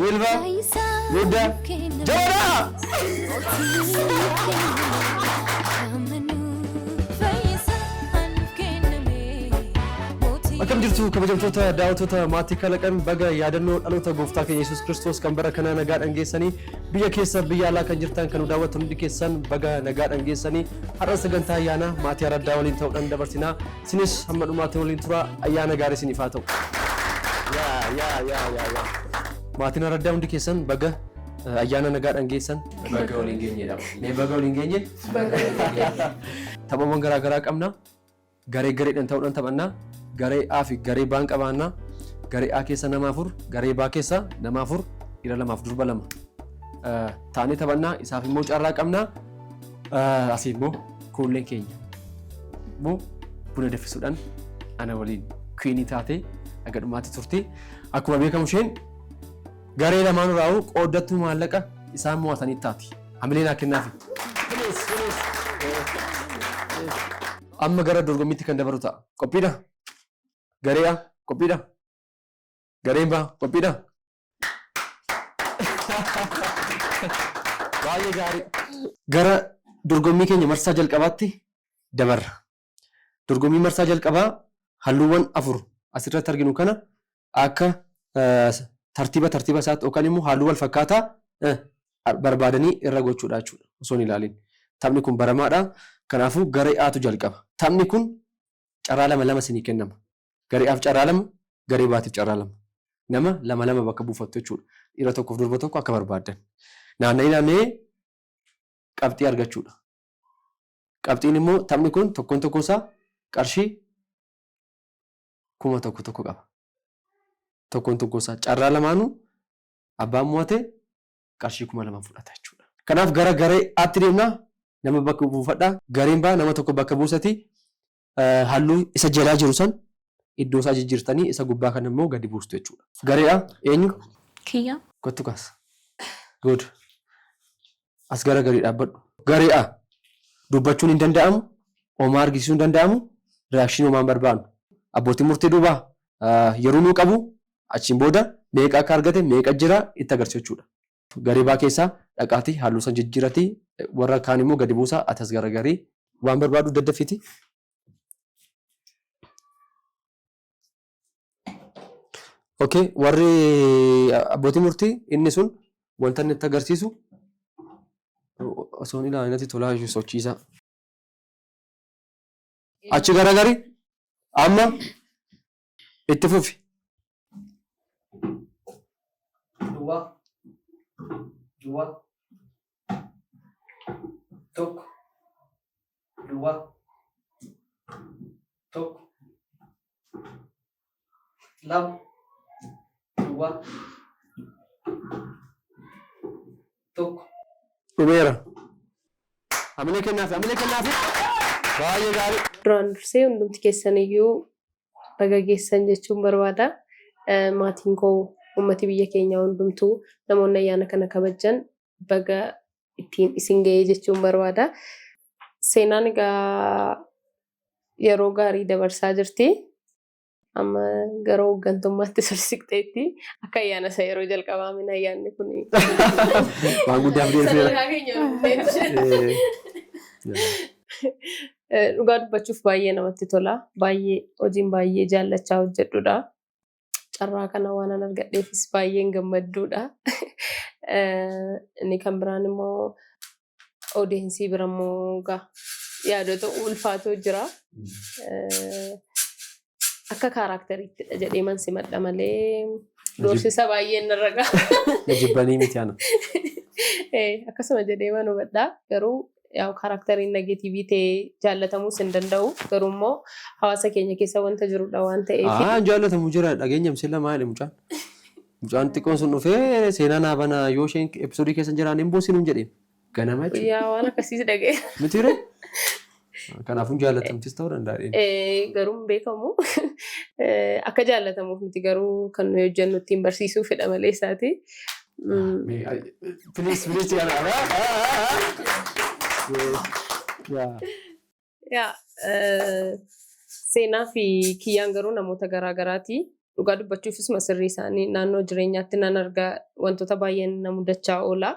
Silva, Buddha, Jonah! Akkam jirtu kabajamtoota daawwattoota maatii kalaqan baga yaadannoo dhaloota gooftaa keenya Yesuus Kiristoos kan bara kana nagaadhaan geessanii biyya keessa biyya alaa kan jirtan kan daawwattan hundi keessan baga nagaadhaan geessanii har'a sagantaa ayyaana maatii araddaa waliin ta'uudhaan dabarsinaa isinis hamma dhumaatti waliin tura ayyaana gaarii isiniif haa ta'u. Maatiin araddaa hundi keessan baga ayyaana nagaadhaan geessan baga waliin geenyedha. Mee baga waliin geenye? Taphawwan garaa garaa qabna. Garee gareedhaan ta'uudhaan taphannaa. Garee A fi garee B qabaannaa. Garee A keessa nama 4, garee B keessa nama 4, dhiira 2 fi durba 2. Taanee taphannaa isaaf immoo carraa qabnaa. Asii immoo koolleen keenya. Immoo buna danfisuudhaan ana waliin kwiinii taatee aga dhumaatti turte. Akkuma beekamu isheen garee lamaan irraa qooddattuu maallaqa isaan mo'atanii taati. Hamilee naa kennaafi. Amma gara dorgommiitti kan dabaru ta'a. Qophiidha? Garee A qophiidha? Gareen B qophiidha? Baay'ee gaarii. Gara dorgommii keenya marsaa jalqabaatti dabarra. Dorgommii marsaa jalqabaa halluuwwan 4 asirratti arginu kana akka tartiiba isaatti yookaan immoo halluu wal fakkaataa barbaadanii irra gochuudha jechuudha osoo hin ilaalin. Taphni kun baramaadha. Kanaafuu garee Aatu jalqaba. Taphni kun carraa lama isinii kennama. Garee Aaf carraa 2, garee Baatiif carraa 2. Nama 2 bakka buufattu jechuudha. Dhiira tokkoof durba tokko akka barbaadan. Naanna'ee qabxii argachuudha. Qabxiin immoo taphni kun tokkoon isaa qarshii 1,000 qaba. Tokkoon isaa carraa lamaanuu abbaan mo'ate qarshii 2,000 fudhata jechuudha. Kanaaf gara garee Aatti deemnaa nama bakka buufadhaa. Gareen B nama tokko bakka buusati halluu isa jalaa jiru san iddoo isaa jijjiirtanii isa gubbaa kan immoo gadi buustu jechuudha. Garee A eenyu? Kiyya. Kottu kaas. Good. As gara garii dhaabbadhu. Garee A dubbachuun hin danda'amu, homaa argisiisuu hin danda'amu, reakshinii homaan barbaadu. Abbootiin murtii duubaa yeroo nuu qabu achiin booda meeqa akka argate meeqa jira itti agarsiisu jechuudha. Garee B keessaa dhaqaatii halluu san jijjiiratii warra kaan immoo gadi buusaa atas gara garii waan barbaadu daddaffiiti. Okay, warri abbootii murtii inni sun wanta inni itti agarsiisu osoo hin ilaalinatti tolaa sochiisaa. Achi gara garii amma itti fufi. Duwwaa tokko duwwaa tokko lama duwwaa tokko dhumeera. Hamilee kennaafi baay'ee gaarii. Duraan dursee hundumti keessaniyyuu baga geessan jechuun barbaada. Maatiin koo ummati biyya keenya hundumtuu namoonni ayyaana kana kabajan baga ittiin isin ga'ee jechuun barbaada. Seenaan egaa yeroo gaarii dabarsaa jirti. Amma gara hooggantummaatti siqxeetti akka ayyaana isa yeroo jalqabaa min ayyaanni kun. Waan guddaa dhugaa dubbachuuf baay'ee namatti tola. Baay'ee hojiin baay'ee jaallachaa hojjedhudha. Carraa kana waan an argadheefis baay'een gammadduudha. Inni kan biraan immoo odeensii bira immoo yaadota ulfaatoo jira. Akka kaaraakteriittidha jedhee man simadha malee doorsisa baay'een narra gaha. Jibbanii miti ana. Akkasuma jedhee man hubadhaa garuu kaaraakteriin negatiivii ta'ee jaallatamuus hin danda'u. Garuu immoo hawaasa keenya keessa wanta jirudha waan ta'eef. Jaallatamu jira dhageenya misila maali mucaan? Mucaan xiqqoon sun dhufee seenaa naabana yoo isheen episoodii keessa jiraan hin boosinuun jedheen ganama jechuudha. Yaa waan akkasiis dhaga'e. Mitiire? Kanaafuu jaallatamtis ta'uu danda'a. Garuu hin beekamu. Akka jaallatamuuf miti garuu kan nuyi hojjennu ittiin barsiisuu fedha malee isaati. Please seenaa fi kiyyaan garuu namoota garaa garaati. dhugaa dubbachuufis masirrii isaanii naannoo jireenyaatti nan argaa wantoota baay'een na mudachaa oola.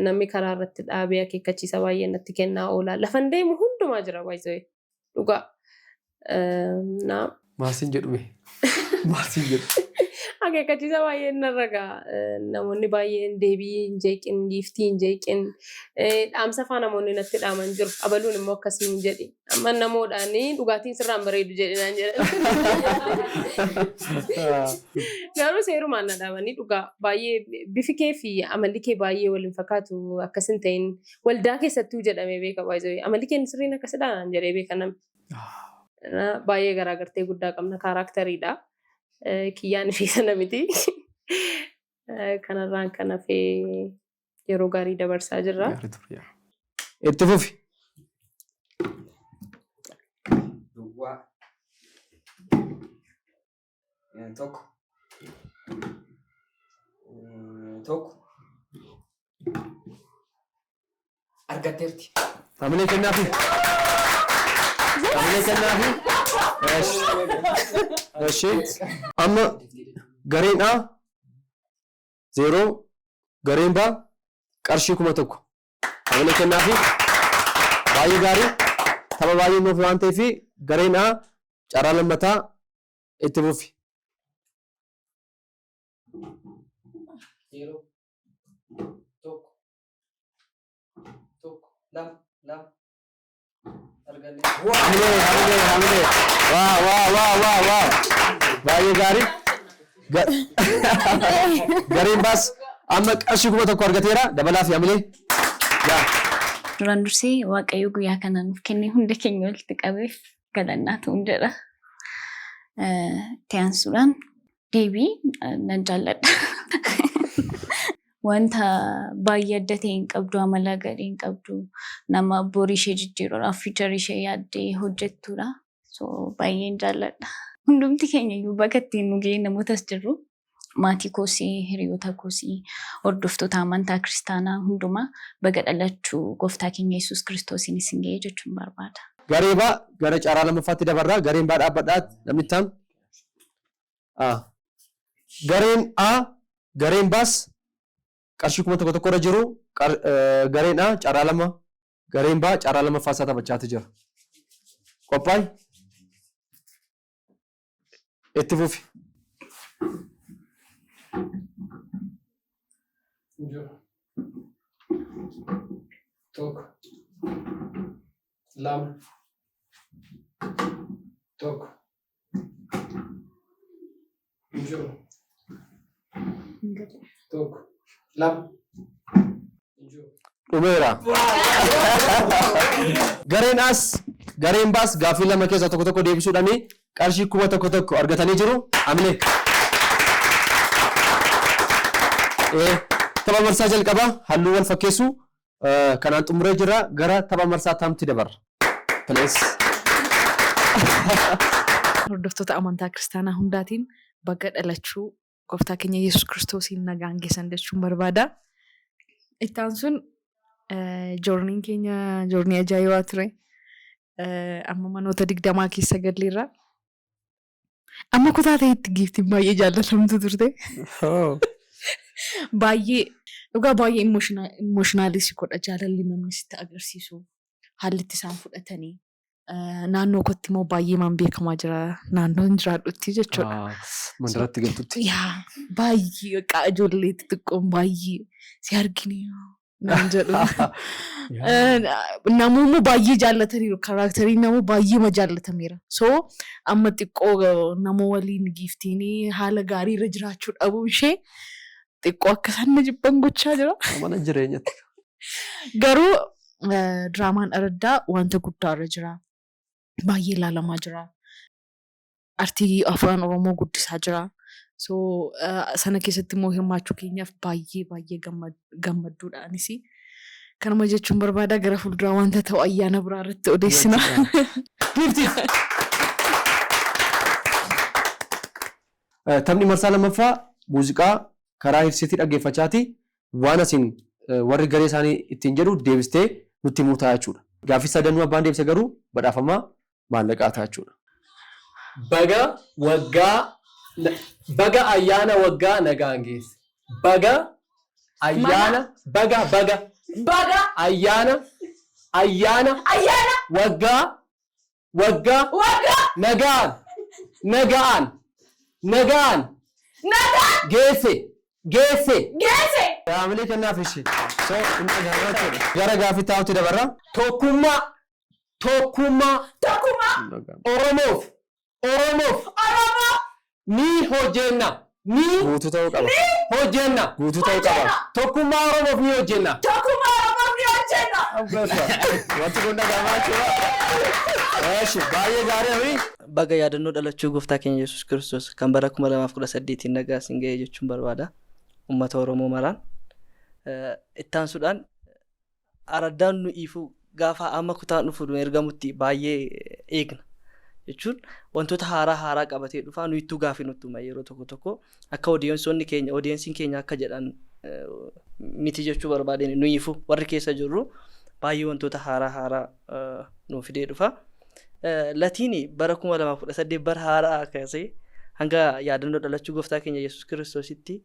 Namni karaa irratti dhaabee akeekkachiisa baay'ee natti kennaa oola. Lafan deemu hundumaa jira baay'ee dhugaa. Maasiin jedhume. Maasiin jedhu. Akeekkachiisa baay'ee narra gaa namoonni baay'een deebii hin jeeqin giiftii hin jeeqin dhaamsa faa namoonni natti dhaaman jiru. Abaluun immoo akkasii hin jedhi. Amma namoodhaan dhugaatiin sirraan bareedu jedhinaan jedhan. Garuu seerumaan na dhaamanii dhugaa baay'ee bifi kee fi amalli kee baay'ee waliin fakkaatu akkas hin ta'in waldaa keessattuu jedhamee beeka baay'ee amalli kee sirriin akkasidhaan jedhee beeka namni. Baay'ee garaagartee guddaa qabna kaaraakteriidha. Kiyyaan fi sana miti. Kanarraan kan hafee yeroo gaarii dabarsaa jirra. Itti fufi. Duwwaa. Tokko. Argatteerti. Hamilee kennaafi. Hamilee kennaafi. Eshi. Amma gareen A 0 gareen B qarshii 1,000. Hamilee kennaafi. Baay'ee gaarii. Tapha baay'ee nuuf waan ta'eef gareen A carraa lammataa itti fufi. 0 1 arganne. Hamilee. Waa. Baay'ee gaarii. Gareen B's amma qarshii 1,000 argateera. Dabalaa fi hamilee. Duraan dursee Waaqayyo guyyaa kana nuuf kennee hunda keenya walitti qabeef galannaa ta'uun jedha. Itti aansuudhaan deebii nan jaalladha. Wanta baay'ee adda ta'e hin qabdu, amala gaarii hin qabdu, nama borii ishee jijjiiruudhaaf fiicharii ishee yaaddee hojjettudha. So baay'een jaalladha. Hundumti keenya iyyuu bakka ittiin nu ga'ee namootas jirru. Maatii koosii, hiriyoota koosii, hordoftoota amantaa kiristaanaa hundumaa baga dhalachuu gooftaa keenya Yesuus Kiristoosiin isin ga'ee jechuun barbaada. Garee B gara carraa lammaffaatti dabarraa. Gareen B dhaabbadhaa namni itti aanu. Gareen A gareen B's qarshii 1,000 irra jiru. Gareen A carraa lama. Gareen B carraa lammaffaa isaa taphachaatu jira. Qophaa'i. Itti fufi. Tokko. Lama. Tokko. Tokko. Lama. Dhumeera. Gareen A's gareen B's gaaffii lama keessaa tokko deebisuudhaan qarshii 1,000 argatanii jiru. Hamilee. Tapha marsaa jalqabaa halluu wal fakkeessu kanaan xumuree jira. Gara tapha marsaa taamti dabarra. Hordoftoota amantaa kiristaanaa hundaatiin baga dhalachuu gooftaa keenya Yesuus Kiristoosiin nagaan geessan jechuun barbaada. Itti aansuun joorniin keenya joornii ajaa'ibaa ture. Amma manoota 20 keessa galleerra. Amma kutaa ta'etti giiftiin baay'ee jaallatamtu turte. Baay'ee dhugaa baay'ee imooshinaaliis godha jaalalli namni sitti agarsiisu haalli itti isaan fudhatanii naannoo kootti immoo baay'ee maan beekamaa jira naannoon jiraadhutti jechuudha. Mandaratti galtutti. Baay'ee qaa ijoollee xixiqqoon baay'ee si argine naan jedhu. Namoonni baay'ee jaallataniiru karaakterii namoo baay'ee jaallatameera. So amma xiqqoo namoo waliin giiftiin haala gaarii irra jiraachuu dhabuu ishee xiqqoo akka isaan jibban gochaa jira. Mana jireenyatti. Garuu diraamaan araddaa wanta guddaa irra jira. Baay'ee ilaalamaa jira. Artii afaan Oromoo guddisaa jira. So sana keessatti immoo hirmaachuu keenyaaf baay'ee gammadduudhaanis. Kanuma jechuun barbaada gara fuulduraa wanta ta'u ayyaana biraa irratti odeessina. Taphni marsaa lammaffaa muuziqaa karaa hirsiitii dhaggeeffachaati. Waan asiin warri garee isaanii ittiin jedhu deebistee nutti himuu ta'a jechuudha. Gaaffii sadanuu abbaan deebise garuu badhaafamaa maallaqaa ta'a jechuudha. Baga waggaa Baga ayyaana waggaa nagaan geesse. Baga ayyaana waggaa nagaan geesse. Yaamilii kennaaf ishee. Gara gaafii taa'utti dabarra. Tokkummaa Oromoof ni hojjenna. Guutuu ta'uu qaba. Hojjenna. Guutuu ta'uu qaba. Tokkummaa Oromoof ni hojjenna. Wanti kun dhagahamaa jechuudha. Baay'ee gaarii. Baga yaadannoo dhalachuu gooftaa keenya Yesuus Kiristoos kan bara 2018 nagaa isin ga'e jechuun barbaada. Uummata Oromoo maraan. Ittaansuudhaan araddaan nu ifu gaafa amma kutaan dhufu ergamutti baay'ee eegna. Jechuun wantoota haaraa qabatee dhufaa nu ittuu gaafii nutti hima yeroo tokko akka oodiyensiin keenya akka jedhan miti jechuu barbaadeen nu ifu warri keessa jirru baay'ee wantoota haaraa nu fidee dhufa. Latiini bara 2018 bara haaraa kaasee hanga yaadannoo dhalachuu gooftaa keenya Yesuus Kiristoositti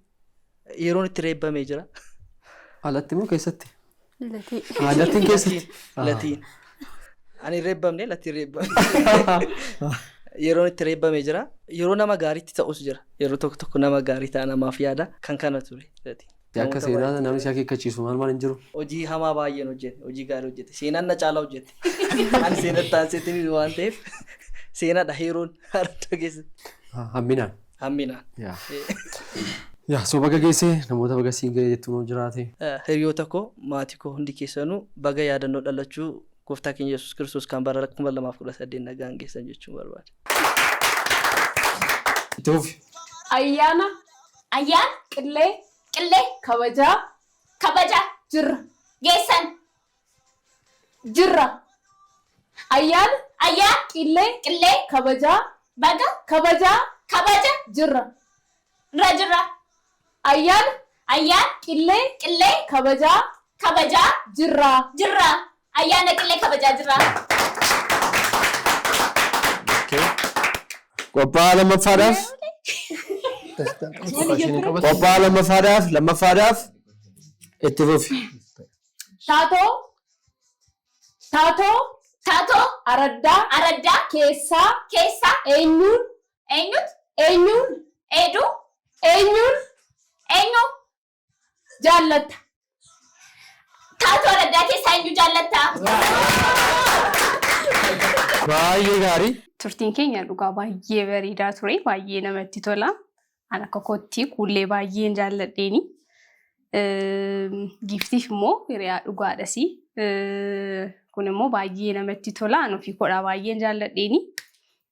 yeroon itti reebbamee jira. Alatti moo keessatti? Latiin keessatti. Latiin. Ani reebbamne latiin reebbame. Yeroon itti reebbamee jira. Yeroo nama gaariitti ta'us jira. Yeroo tokko nama gaarii ta'a namaaf yaada kan kana ture latiin. Akka seenaa namni si akeekkachiisu maal hin jiru. Hojii hamaa baay'een hojjete. Hojii gaarii hojjete. Seenaan na caalaa hojjete. Ani seenatti taasisetiin waan ta'eef seenaadha yeroon harda keessatti. Hamminaan. So baga geesse namoota baga siin ga'e jettuun jiraate. Hiriyoota koo maatii koo hundi keessanuu baga yaadannoo dhalachuu gooftaa keenya Yesuus Kiristoos kan bara 2018 nagaan geessan jechuun barbaada. Ayyaana qillee kabajaa geessan jirra. Ayyaana qillee kabajaa jirra. Ayyaana qillee kabajaa jirra. Ayyaana qillee kabajaa jirra. Qophii lammaffaadhaaf itti fufi. Taatoo araddaa keessa eenyu jaallata. Taatoo araddaa keessa eenyu jaallata. Baay'ee gaarii. Turtiin keenya dhugaa baay'ee bareedaa ture. Baay'ee namatti tola. Ani akka kootti kuullee baay'een jaalladheeni. Giftiif immoo hiriyaa dhugaadhas. Kun immoo baay'ee namatti tola. Ani ofii koodhaa baay'een jaalladheeni.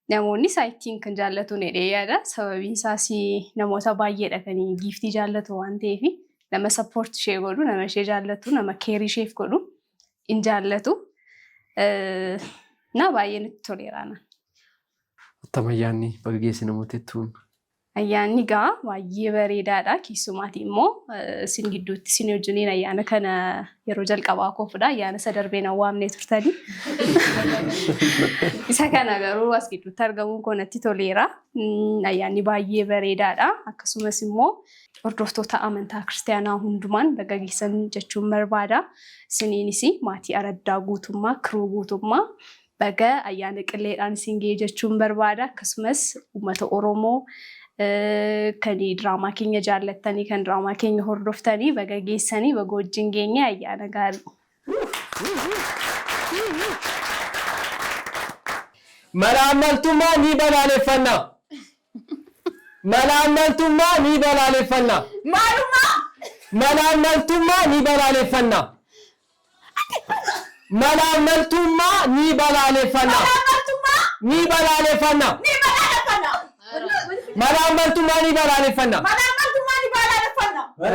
Namoonni saayitiin kan jaallatu nedhee yaada. Sababiin isaas namoota baay'eedha kan giftii jaallatu waan ta'eef nama sappoortii ishee godhu, nama ishee jaallatu, nama keerii isheef godhu in jaallatu. Na baay'ee natti toleera. Attama ayyaanni baga geesse namoota jettuun. Ayyaanni gaa baay'ee bareedaadha. Keessumaatii immoo isin gidduutti isin wajjiniin ayyaana kana yeroo jalqabaa koofudha. Ayyaana isa darbeen waamnee turtanii. Isa kana garuu as gidduutti argamuun koo natti toleera. Ayyaanni baay'ee bareedaadha. Akkasumas immoo hordoftoota amantaa kiristaanaa hundumaan baga geessan jechuun barbaada. Isiniinis maatii araddaa guutummaa, kiruu guutummaa baga ayyaana qilleedhaan isin ga'e jechuun barbaada. Akkasumas uummata Oromoo kan diraamaa keenya jaallattanii kan diraamaa keenya hordoftanii baga geessanii baga wajjin geenye ayyaana gaarii. Malaamaltummaa ni balaaleffanna. Malaamaltummaa ni balaaleffanna. Malaamaltummaa ni balaaleffanna. Malaamaltummaa ni balaaleffanna. Ni balaaleffanna. Malaamaltummaa ni balaaleffanna.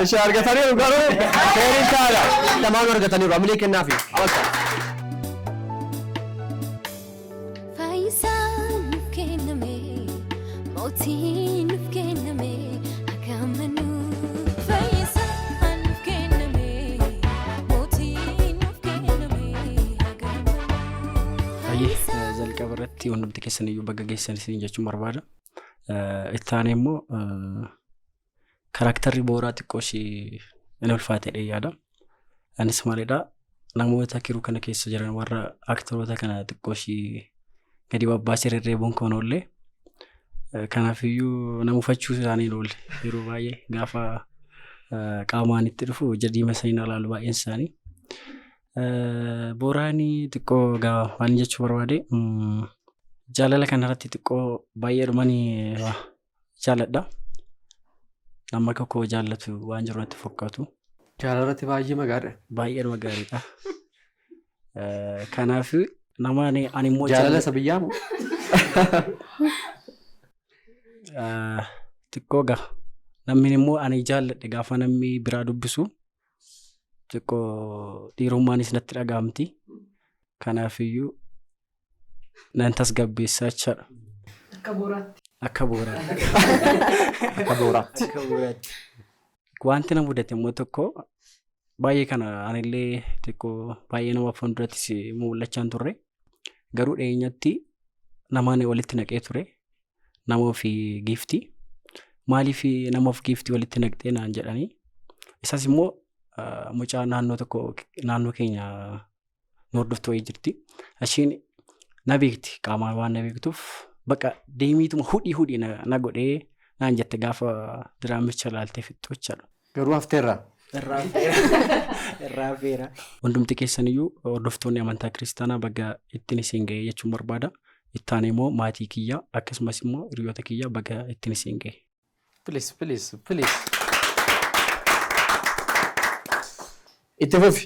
Ishee argatanii garuu seeriin taa'aadha. Lamaan argataniiru amilee kennaafi. jalqaba irratti hundumti keessaniyyuu baga geessan isin jechuun barbaada. Ittaanee immoo karakterri booraa xiqqoo ishee inni ulfaatedha yaada. Anis maalidha namoota kiruu kana keessa jiran warra aktoroota kana xiqqoo ishee gadi babbaasee rerreebuun kan oolle. Kanaafiyyuu nama uffachuu isaanii oolle yeroo baay'ee gaafa qaamaan itti dhufu jadiima isaanii ilaalu baay'een isaanii. Booraanii xiqqoo waan jechuu barbaade jaalala kanarratti xiqqoo baay'ee dhumanii jaaladha. Nama tokko jaallatu waan jiru natti fakkaatu. Jaalalatti baay'ee magaadha. Baay'ee gaariidha. Kanaaf nama ani immoo jaalala isa biyyaa moo? Xiqqoo namni immoo ani jaalladhe gaafa namni biraa dubbisu xiqqoo dhiirummaanis natti dhagahamti. Kanaafiyyuu nan tasgabbeessaa jechaadha. Akka booraatti. Akka booraatti. Akka booraatti. Akka booraatti. Wanti na mudate immoo tokko baay'ee kana anillee xiqqoo baay'ee nama fuuldurattis mul'achaa hin turre. Garuu dhiyeenyatti namaan walitti naqee ture. Namoof giiftii. Maaliif namoof giiftii walitti naqxee naan jedhanii. Isas immoo mucaa naannoo tokko naannoo keenya hordoftuu wayii jirti. Ishiin na beekti qaamaan waan na beektuuf bakka deemiituma hudhii na godhee naan jette gaafa diraamicha ilaaltee fixxuu jechaadha. Garuu hafteerraa? Irraa feera. Hundumti keessaniyyuu hordoftoonni amantaa kiristaanaa baga ittiin isin ga'e jechuun barbaada. Ittaanee immoo maatii kiyyaa akkasumas immoo hiriyoota kiyyaa baga ittiin isin ga'e. Please. Itti fufi.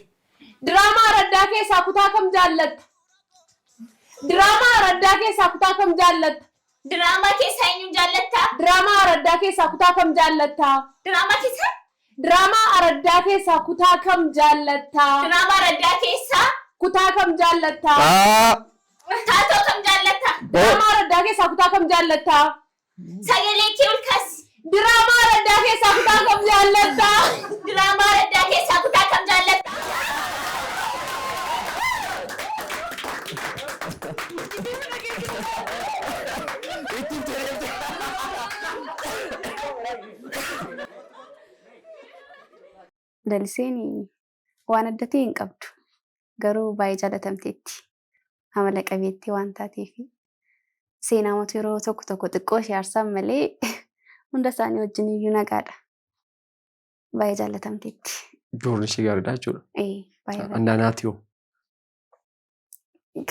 Diraamaa Araddaa keessaa kutaa kam jaallatta? Diraamaa Araddaa keessaa kutaa kam jaallatta? Diraamaa keessaa eenyuun jaallattaa? Diraamaa Araddaa keessaa kutaa kam jaallattaa? Diraamaa keessaa? Diraamaa Araddaa keessaa kutaa kam jaallattaa? Diraamaa Araddaa keessaa? Kutaa kam jaallattaa? Taatoo kam jaallattaa? Diraamaa Araddaa keessaa kutaa kam jaallattaa? Sagalee kee ol kaasi. Diraamaa Araddaa keessaa kutaa kam jaallattaa? Diraamaa Araddaa keessaa kutaa kam jaallattaa? Laliseen waan adda ta'e hin qabdu. Garuu baay'ee jaalatamteetti. Amala qabeettii waan taateef seenaamatu yeroo tokko xiqqoo ishee aarsaan malee hunda isaanii wajjin iyyuu nagaadha. Baay'ee jaalatamteetti. Ijoollee ishee gaariidha jechuudha. Baay'ee. Annaanaati hoo?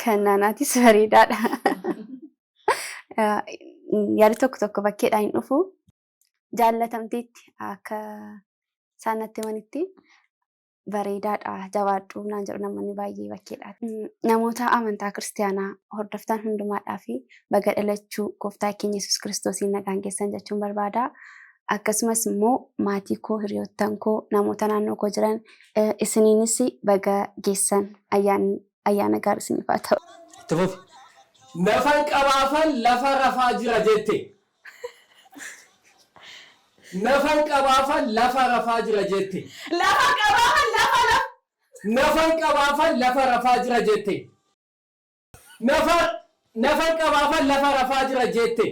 Kan naanaatis bareedaadha. Yaada tokko bakkeedhaan hin dhufu. Jaalatamteetti akka isaan natti himanitti bareedaadha. Jabaadhu naan jedhu namoonni baay'ee bakkeedha. Namoota amantaa kiristaanaa hordoftan hundumaadhaa fi baga dhalachuu gooftaa keenya Yesuus Kiristoosiin nagaan geessan jechuun barbaada. Akkasumas immoo maatii koo, hiriyoottan koo, namoota naannoo koo jiran isiniinis baga geessan ayyaana gaarii isiniif haa ta'u. Itti fufi. Nafan qabaafan lafa rafaa jira jette. Nafan qabaafan lafa rafaa jira jette. Nafan qabaafan lafa rafaa jira jette. Nafan qabaafan lafa rafaa jira jette.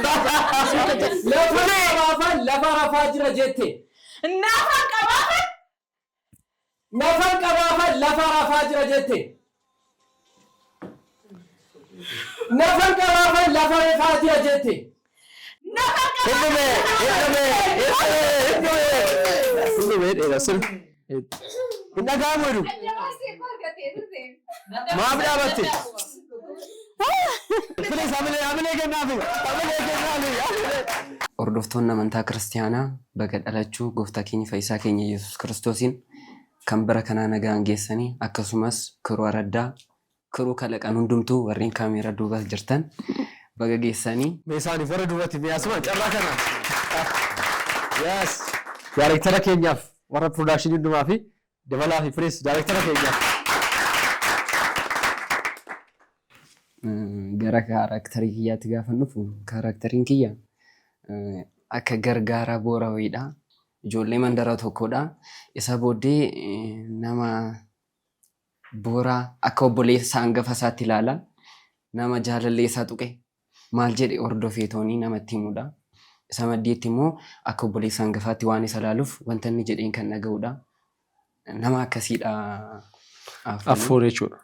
Nafan qabaafan lafa rafaa jira jette. Nafan qabaafan lafa rafaa jira jette. Nafan qabaafan lafa rafaa jira jette. Hundumee dheeraa sirna. Hin dhaga'amu jedhu. Maaf dhaabatte? Hamilee kennaafi. Hordoftoonni amantaa kiristaanaa baga dhalachuu gooftaa keenya fayyisaa keenya Yesuus Kiristoosiin kan bara kanaa nagaan geessanii akkasumas kiruu araddaa kiruu kalaqan hundumtuu warreen kaameeraa duuba jirtan baga geessanii. Meeshaaniif warra duubatti mi'aasuma carraa kana. Yes. Daayireektara keenyaaf warra piroodakshinii hundumaa fi dabalaa fi firees daayireektara keenyaaf. Gara kaaraaktarii kiyyaatti gaafa dhufu kaaraakteriin kiyya akka gargaaraa boora wayiidha. Ijoollee mandara tokkodha. Isa booddee nama booraa akka obboleessa hangafa isaatti ilaala. Nama jaalallee isaa tuqe maal jedhe hordofeetoonii namatti himudha. Isa maddeetti immoo akka obboleessa hangafaatti waan isa laaluuf wanta inni jedheen kan dhaga'udha. Nama akkasiidha. Afur jechuudha.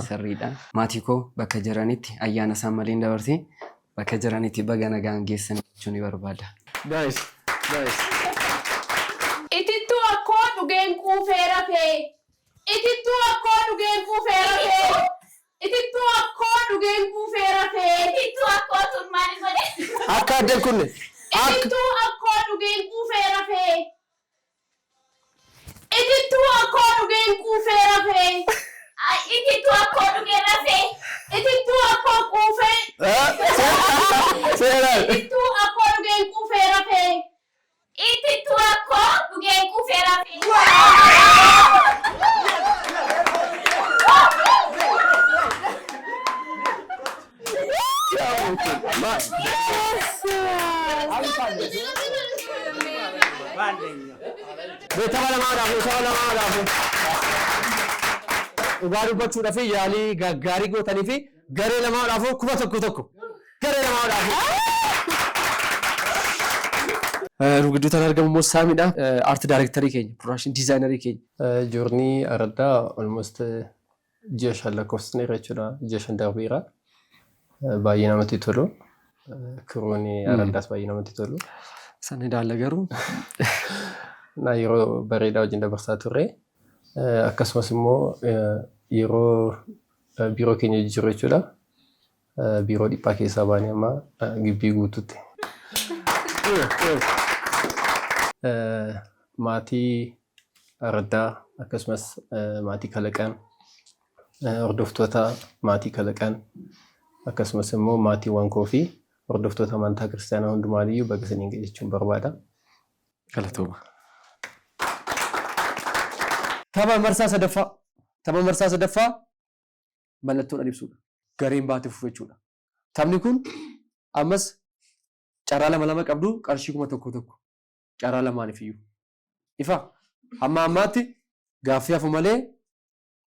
Sirriidha. Maatii koo bakka jiranitti ayyaana isaan malee hin dabarsee bakka jiranitti baga nagaan geessan jechuun ni barbaada. Nice. Itittuu akkoo dhugeen quufee rafee. Itittuu akkoo dhugeen quufee rafee. Itittuu akkoo dhugeen quufee rafee. Itittuu akkoo turmaan godhe. Akka addeen kunne. Itittuu akkoo dhugeen quufee rafee. Itittuu akkoo dhugeen quufee rafee. Itittuu akkoo dhugeen rafee. Itittuu akkoo quufee. Itittuu akkoo dhugeen quufee rafee. Itittuu akkoo dhugeen quufee rafee. Beetama lamaadhaaf. Dhugaa dubbachuudhaaf yaalii gaggaarii gootanii fi garee lamaadhaaf kuma tokko. Garee lamaadhaaf. Gidduutti argamu immoo Saamidha. Aarti daayirektarii keenya, piroodakshinii diizaayinerii keenya. Joornii Araddaa almost ji'a 5 lakkoofsineera jechuudha. Ji'a 5 darbeera. Baay'ee namatti tolu. Kiroon Araddaas baay'ee namatti tolu. Sana ilaalla garuu. Yeroo bareedaa wajjin dabarsaa turre. Akkasumas immoo yeroo biiroo keenya jijjiirru jechuudha. Biiroo dhiphaa keessaa baanee amma gibbii guututti. Maatii Araddaa akkasumas maatii Kalaqaan hordoftoota maatii Kalaqaan akkasumas immoo maatiiwwan koo fi hordoftoota amantaa kiristaanaa hundumaaniyyuu baga isiniin ga'e jechuun barbaada. Galatooma. Tapha marsaa sadaffaa mallattoodhaan ibsudha. Gareen baatee fufu jechuudha. Taphni kun ammas carraa lama qabdu qarshii 1,000 carraa lamaaniif iyyuu. Ifa hamma ammaatti gaaffii hafu malee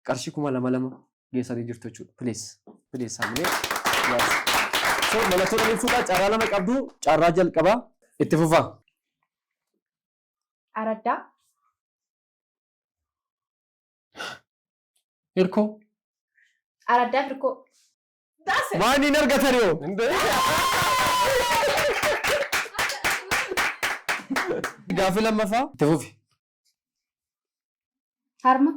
qarshii 2,200 geessanii jirtu jechuudha. Please hamilee. So mallattoodhaan ibsudha. Carraa lama qabdu carraa jalqabaa itti fufaa. Araddaa. Hirkoo. Araddaa hirkoo. Waan hin argatan yoo. Gaaffii lammaffaa itti fufi. Harma.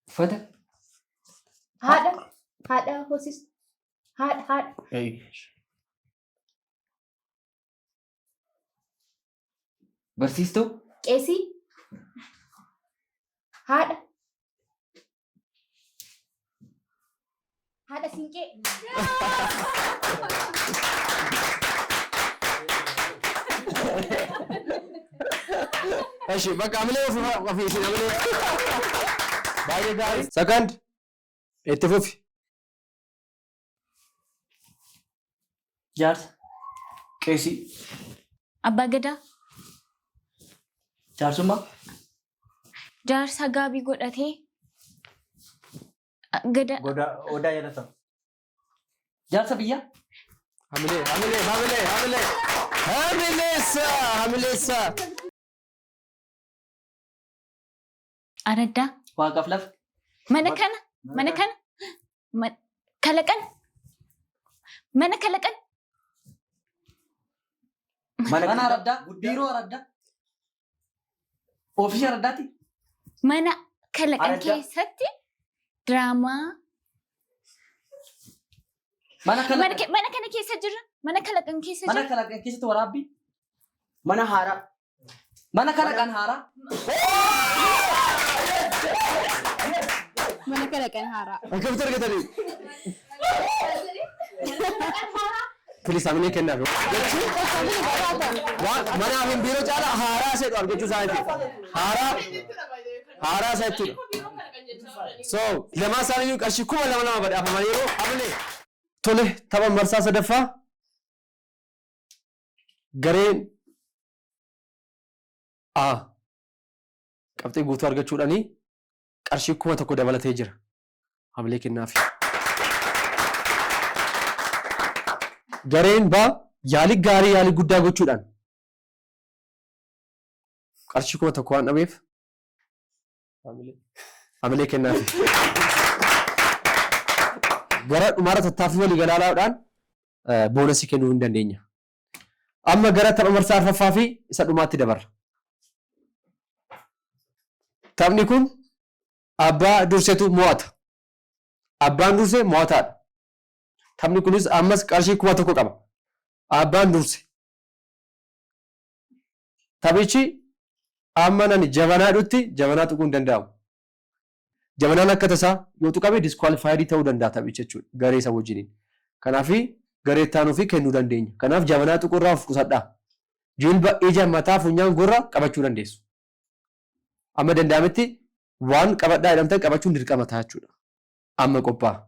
Uffata. Haadha hoosis. Haadha. Barsiistuu. Qeesii. Haadha. Haadha siinqee. Ashi bakka hamilee ofiisin hamilee. Baay'ee gaarii. Second itti fufi. Jaarsa. Qeesii. Abbaa Gadaa. Jaarsummaa. Jaarsa gaabii godhatee. Gada. Odaa jedhatamu. Jaarsa biyyaa. Hamileessa. Araddaa. Waaqaaf lafa. Mana kana. Kalaqan. Mana Kalaqan. Mana Araddaa. Biiroo Araddaa. Oofisii Araddaati. Mana Kalaqan keessatti diraamaa. Mana kana keessa jirra. Mana Kalaqan keessa jirra. Mana Kalaqan keessatti waraabbii. Mana haaraa. Mana Kalaqan haaraa. Mana Kalaqan haaraa. Akkamitti argatanii? Please hamilee kennaaf. Mana amin biiroo caalaa haaraa seetu argachuu isaaniiti. Haaraa isaa jechuudha. So lamaa isaaniiyyuu qarshii 2,200 badhaafaman yeroo hamilee. Tole tapha marsaa sadaffaa gareen qabxii guutuu argachuudhaanii qarshii 1,000 dabalatee jira. Hamilee kennaaf. gareen baa yaalii gaarii yaalii guddaa gochuudhaan qarshii 1,000 waan dhabeef hamilee kennaaf. Gara dhumaara tattaaffii walii galaalaadhaan boonasii kennuu hin dandeenya. Amma gara tapha marsaa arfaffaa fi isa dhumaatti dabarra. Taphni kun abbaa durseetu mo'ata. Abbaan dursee mo'ataadha. Taphni kunis ammas qarshii 1,000 qaba. Abbaan durse. Taphichi amma nani jabanaa dhutti jabanaa tuquu hin danda'amu. Jabanaan akka tasaa yoo tuqame diskwaalifaayirii ta'uu danda'a taphichi jechuudha garee isa wajjiniin. Kanaaf garee ittaanuu fi kennuu dandeenya. Kanaaf jabanaa tuquu irraa of qusadhaa. Jilba ija mataa funyaan gurra qabachuu dandeessu. Amma danda'ametti waan qabadhaa jedhamtan qabachuun dirqama ta'a jechuudha. Amma qophaa'a.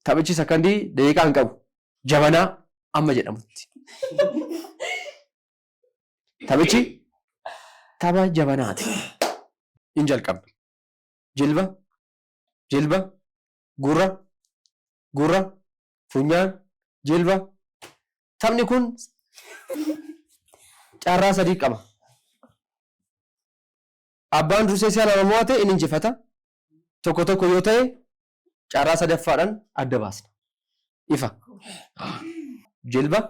Taphichi sakandii daqiiqaa hin qabu. Jabanaa amma jedhamutti. Taphichi tapha jabanaati. Hin jalqabna. Jilba, jilba, gurra, gurra, funyaan, jilba. Taphni kun carraa 3 qaba. Abbaan dursee si'a lama mo'ate inni injifata. Tokko tokko yoo ta'e carraa 3ffaadhaan adda baasna. Ifa. Jilba,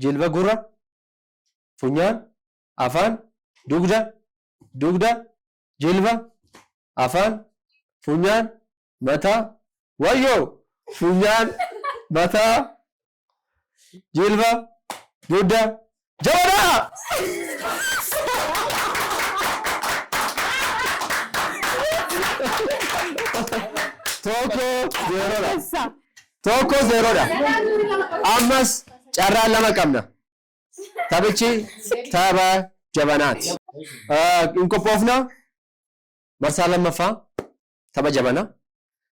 jilba, gurra, funyaan, afaan, dugda, dugda, jilba, afaan, funyaan, mataa, wayyoo, funyaan, mataa, jilba, dugda, jabanaa! Tokko zeeroodha. Ammas carraa 2 qabna. Taphichi tapha jabanaati. Hin qophoofna. Marsaa lammaffaa tapha jabanaa.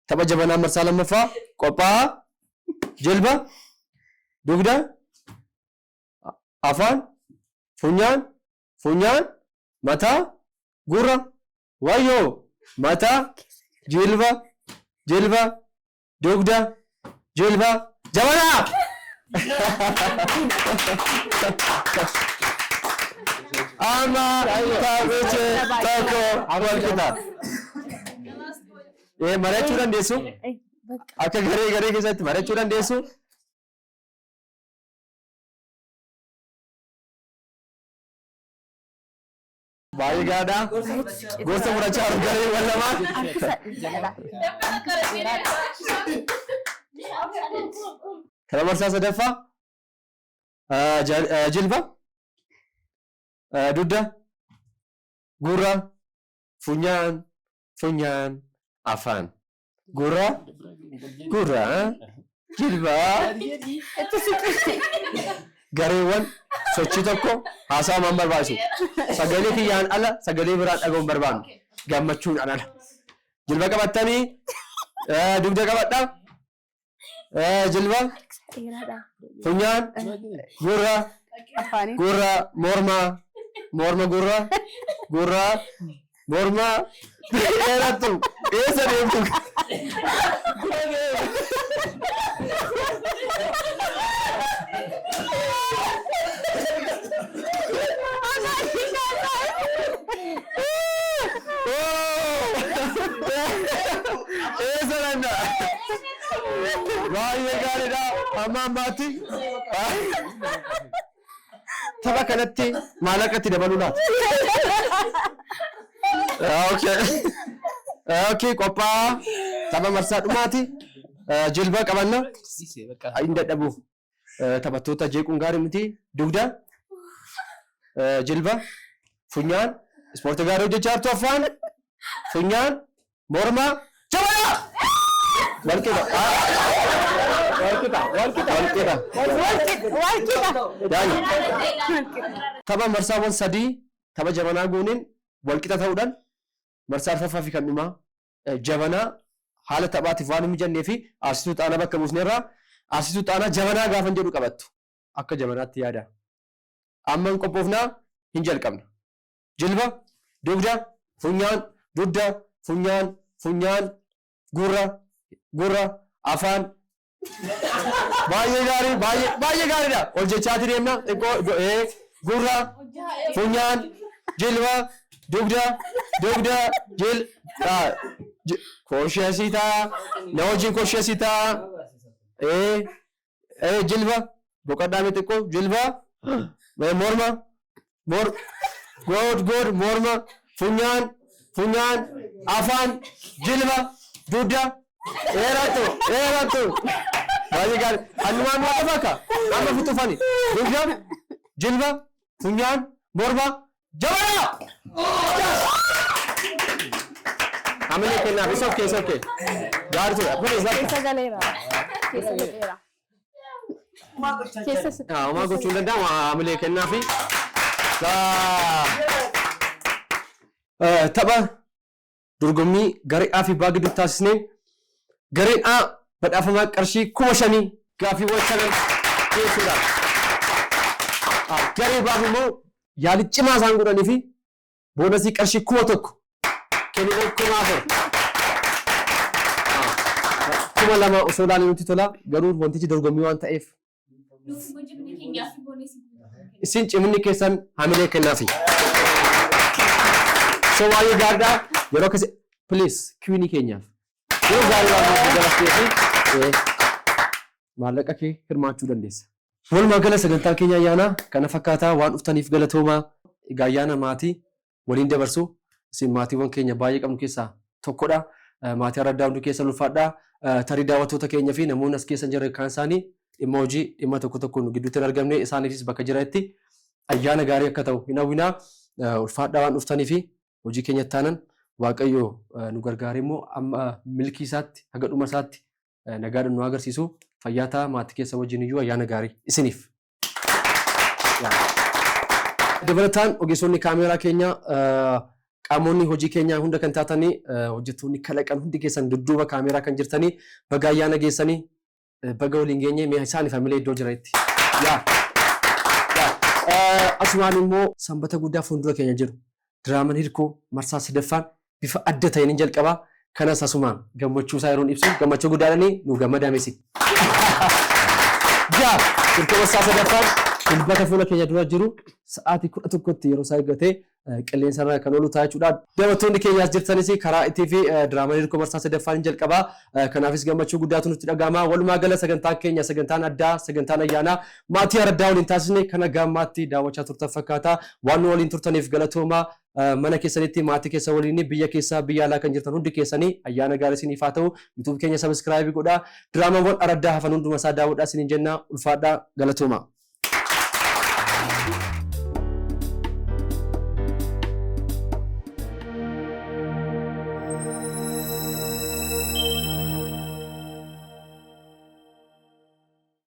Tapha jabanaa marsaa lammaffaa qophaa'aa. Jilba, dugda, afaan, funyaan, funyaan, mataa, gurra, wayyoo, mataa, jilba, jilba, dugda, jilba, jabanaa! Amma taphichi tokko wal qixa. Mari'achuu dandeessu? Akka garee keessatti mari'achuu dandeessu? Baay'ee gaadhaa. Gorsa fudhachaa garee wal lamaa. Kana marsaa sadaffaa jilba, dugda, gurra, funyaan, funyaan, afaan. Gurra, gurra, jilba. Gareewwan sochii tokko haasa'aman barbaachisu. Sagalee kiyyaan ala sagalee biraan dhaga'uun barbaannu. Gammachuudhaan ala. Jilba qabattanii dugda qabadhaa. Jilba, funyaan, gurra, gurra, morma, morma, gurra, gurra, morma. Dheerattu eessa deemtu? Eessa danna? Baay'ee gaariidha. Amma ammaatti tapha kanatti maallaqatti dabaluu laata? Okay, qophaa'aa. Tapha marsaa dhumaati. Jilba qabanna. Hin dadhabuuf. Taphattoota jeequun gaarii miti. Dugda, jilba, funyaan, ispoortii gaarii hojjechaa jirtu afaan, funyaan, morma, jabanaa! Walqixa. Tapha marsaawwan 3 tapha jabanaa gooniin walqixa ta'uudhaan marsaa arfaffaa fi kan dhumaa jabanaa haala taphaatiif waan hin mijannee fi aarsituu xaanaa bakka buusneerraa aarsituu xaanaa jabanaa gaafa jedhu qabattu akka jabanaatti yaada. Amma hin qophoofnaa hin jalqabna. Jilba, dugda, funyaan, dugda, funyaan, funyaan, gurra, gurra, afaan, baay'ee gaariidha. Ol jechaati deemna. Xiqqoo gurra, funyaan, jilba, dugda, jil. Koshiyasii ta'a. Na wajjin koshiyasii ta'a. Jilba. Boqodhaa mi xiqqoo jilba. Morma. Good. Morma. Funyaan. Afaan. Jilba. Dugda. Dheeratu. Baay'ee gaarii. Hannumaan waa bakka. Amma futufani. Dugda. Jilba. Funyaan. Morma. Jabana. Hamilee kennaaf isa okay. Gaarii ture. Keessa galeera. Homaa gochuu hin danda'amu hamilee kennaafi. Tapha dorgommii garee A fi B gidduutti taasisnee gareen A badhaafamaa qarshii 5,000 gaaffiiwwan shanan dhiyeessuudhaan. Garee B immoo yaali cimaa isaan godhanii fi boonasii qarshii 1,000 kennuudhaan 4,000. 2,000 osoo ilaalee nutti tola garuu wantichi dorgommii waan ta'eef. Isin cimni keessan hamilee kennaafi. So baay'ee gaariidha. Yeroo akkasii please kiwinii keenyaaf. Yeroo gaarii waan nuti galaftee fi maallaqa kee hirmaachuu dandeessa. Walumaa gala sagantaan keenya ayyaanaa kana fakkaataa waan dhuftaniif galatoomaa. Egaa ayyaana maatii waliin dabarsu. Isin maatiiwwan keenya baay'ee qabnu keessaa tokkodha. Maatii Araddaa hundi keessa ulfaadhaa. Tarii daawwattoota keenya fi namoonni as keessa jiran kaan isaanii dhimma hojii dhimma tokko nu gidduutti hin argamne isaaniifis bakka jiranitti ayyaana gaarii akka ta'u hin hawwinaa. Ulfaadhaa waan dhuftanii fi hojii keenyatti taanan Waaqayyo nu gargaaree immoo amma milkii isaatti haga dhuma isaatti nagaadhaan nu agarsiisu fayyaataa maatii keessa wajjin iyyuu ayyaana gaarii isiniif. Dabalataan ogeessonni kaameeraa keenya qaamonni hojii keenyaa hunda kan taatanii hojjettoonni kalaqan hundi keessan dudduuba kaameeraa kan jirtanii baga ayyaana geessanii baga waliin geenye mee isaaniif hamilee iddoo jiranitti. Asumaan immoo sanbata guddaa fuuldura keenya jiru. Diraamaan hirkoo marsaa 8ffaan bifa adda ta'een jalqabaa kanas asumaan gammachuu isaa yeroon ibsu gammachuu guddaadhaanii nu gammadamesi. Hirkoo marsaa 8ffaan dilbata fuula keenya dura jiru sa'aatii 11tti yeroo isaa eeggatee qilleensa irraa kan oolu ta'a jechuudha. Daawwattoonni keenyaas jirtanis karaa TV diraamaan hirkoo marsaa 8ffaan jalqabaa. Kanaafis gammachuu guddaatu nutti dhaga'ama. Walumaa gala sagantaan keenya sagantaan addaa sagantaan ayyaanaa maatii Araddaa waliin taasisne kana gammaatti daawwachaa turtan fakkaata. Waan nu waliin turtaniif galatoomaa. Mana keessanitti maatii keessa waliin biyya keessaa biyya alaa kan jirtan hundi keessanii ayyaana gaarii isiniif haa ta'u. YouTube keenya subscribe godhaa. Diraamaawwan Araddaa hafan hundumaa isaa daawwadhaa isiniin jenna. Ulfaadhaa galatoomaa.